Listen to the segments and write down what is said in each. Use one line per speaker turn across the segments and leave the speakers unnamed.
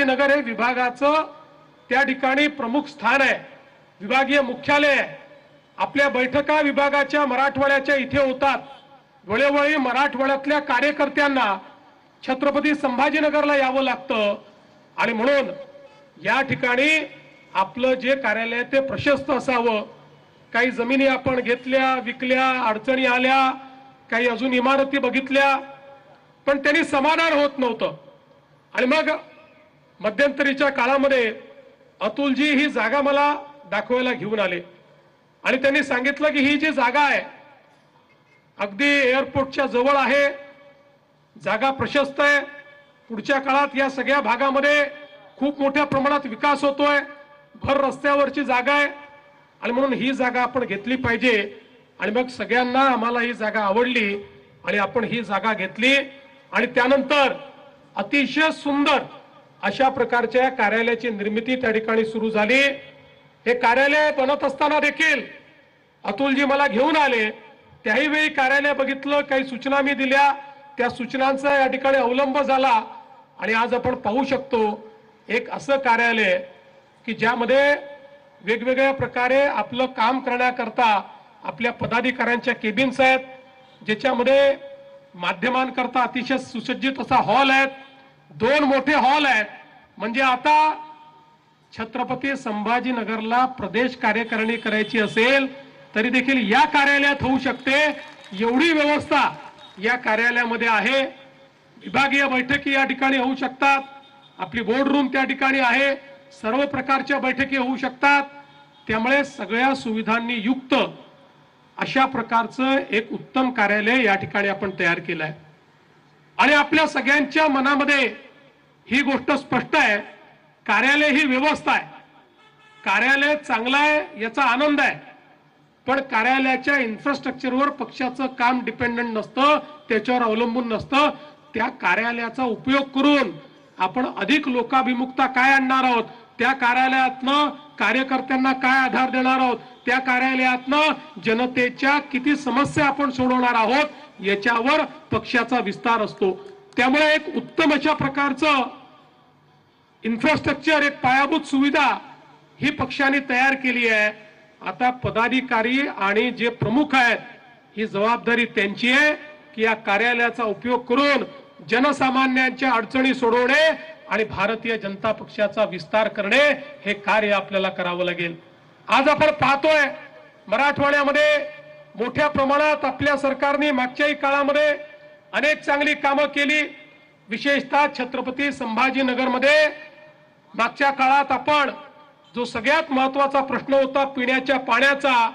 संभाजीनगर हे विभागाचं त्या ठिकाणी प्रमुख स्थान आहे, विभागीय मुख्यालय आहे। आपल्या बैठका विभागाच्या मराठवाड्याच्या इथे होतात। वेळोवेळी मराठवाड्यातल्या कार्यकर्त्यांना छत्रपती संभाजीनगरला यावं लागतं आणि म्हणून या ठिकाणी आपलं जे कार्यालय आहे ते प्रशस्त असावं। काही जमिनी आपण घेतल्या, विकल्या, अडचणी आल्या, काही अजून इमारती बघितल्या, पण त्यांनी समाधान होत नव्हतं। आणि मग मध्यंतरीच्या काळामध्ये अतुलजी ही जागा मला दाखवायला घेऊन आले आणि त्यांनी सांगितलं की ही जी जागा आहे अगदी एअरपोर्टच्या जवळ आहे, जागा प्रशस्त आहे, पुढच्या काळात या सगळ्या भागामध्ये खूप मोठ्या प्रमाणात विकास होतोय, भर रस्त्यावरची जागा आहे आणि म्हणून ही जागा आपण घेतली पाहिजे। आणि मग सगळ्यांना आम्हाला ही जागा आवडली आणि आपण ही जागा घेतली आणि त्यानंतर अतिशय सुंदर अशा प्रकारच्या कार्यालयाची निर्मिती त्या ठिकाणी सुरू झाली। हे कार्यालय बनत असताना देखील अतुलजी मला घेऊन आले, त्याही वेळी कार्यालय बघितलं, काही सूचना मी दिल्या, त्या सूचनांचा या ठिकाणी अवलंब झाला आणि आज आपण पाहू शकतो एक असं कार्यालय की ज्यामध्ये वेगवेगळ्या प्रकारे आपलं काम करण्याकरता आपल्या पदाधिकाऱ्यांच्या केबिन्स आहेत, ज्याच्यामध्ये माध्यमांकरता अतिशय सुसज्जित असा हॉल आहे, 2 मोठे हॉल आहेत। म्हणजे आता छत्रपती संभाजीनगरला प्रदेश कार्यकारिणी करायची असेल तरी देखील या कार्यालयात होऊ शकते, एवढी व्यवस्था या कार्यालयामध्ये आहे। विभागीय बैठकी या ठिकाणी होऊ शकतात, आपली बोर्ड रूम त्या ठिकाणी आहे, सर्व प्रकारच्या बैठकी होऊ शकतात। त्यामुळे सगळ्या सुविधांनी युक्त अशा प्रकारचं एक उत्तम कार्यालय या ठिकाणी आपण तयार केलं आहे। आणि आपल्या सगळ्यांच्या मनामध्ये ही गोष्ट स्पष्ट आहे, कार्यालय ही व्यवस्था आहे, कार्यालय चांगलं आहे याचा आनंद आहे, पण कार्यालयाच्या इन्फ्रास्ट्रक्चरवर पक्षाचं काम डिपेंडंट नसतं, त्याच्यावर अवलंबून नसतं। त्या कार्यालयाचा उपयोग करून आपण अधिक लोकाभिमुखता काय आणणार आहोत, त्या कार्यालयातनं कार्यकर्त्यांना काय आधार देणार आहोत, त्या कार्यालयातनं जनतेच्या किती समस्या आपण सोडवणार आहोत याच्यावर पक्षाचा विस्तार असतो। त्यामुळे एक उत्तम अशा प्रकारचं इन्फ्रास्ट्रक्चर, एक पायाभूत सुविधा ही पक्षाने तयार केली आहे। आता पदाधिकारी आणि जे प्रमुख आहेत ही जबाबदारी त्यांची आहे की या कार्यालयाचा उपयोग करून जनसामान्यांच्या अडचणी सोडवणे आणि भारतीय जनता पक्षाचा विस्तार करणे हे कार्य आपल्याला करावं लागेल। आज आपण पाहतोय मराठवाड्यामध्ये मोठ्या प्रमाणात आपल्या सरकारने मागच्याही काळामध्ये अनेक चांगली कामं केली, विशेषतः छत्रपती संभाजीनगरमध्ये मागच्या काळात आपण जो सगळ्यात महत्त्वाचा प्रश्न होता पिण्याच्या पाण्याचा,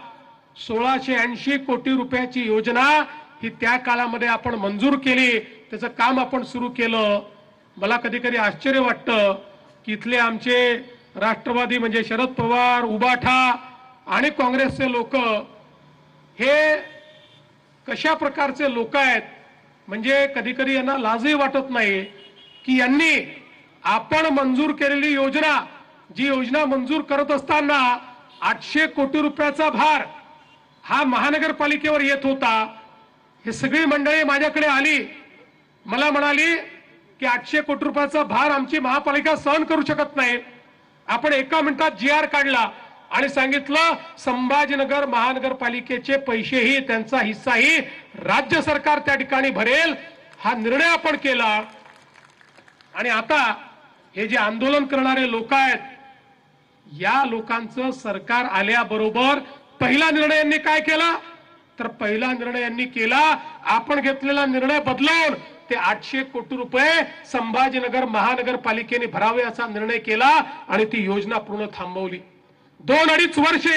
1680 कोटी रुपयाची योजना ही त्या काळामध्ये आपण मंजूर केली, त्याचं काम आपण सुरू केलं। मला कधी कधी आश्चर्य वाटतं की इथले आमचे राष्ट्रवादी म्हणजे शरद पवार, उबाठा आणि काँग्रेसचे लोक हे कशा प्रकारचे लोक आहेत, म्हणजे कधी कधी यांना लाजही वाटत नाही की यांनी आपण मंजूर केलेली योजना, जी योजना मंजूर करत असताना 800 कोटी रुपयाचा भार हा महानगरपालिकेवर येत होता। हे सगळी मंडळी माझ्याकडे आली, मला म्हणाली की 800 कोटी रुपयाचा भार आमची महापालिका सहन करू शकत नाही। आपण एका मिनिटात GR काढला आणि सांगितलं संभाजीनगर महानगरपालिकेचे पैसेही, त्यांचा हिस्साही राज्य सरकार त्या ठिकाणी भरेल, हा निर्णय आपण केला। आणि आता हे जे आंदोलन करणारे लोक आहेत, या लोकांचं सरकार आल्याबरोबर पहिला निर्णय यांनी काय केला, तर पहिला निर्णय यांनी केला आपण घेतलेला निर्णय बदलून ते 800 कोटी रुपये संभाजीनगर महानगरपालिकेने भरावे असा निर्णय केला आणि ती योजना पूर्ण थांबवली। 2-2.5 वर्ष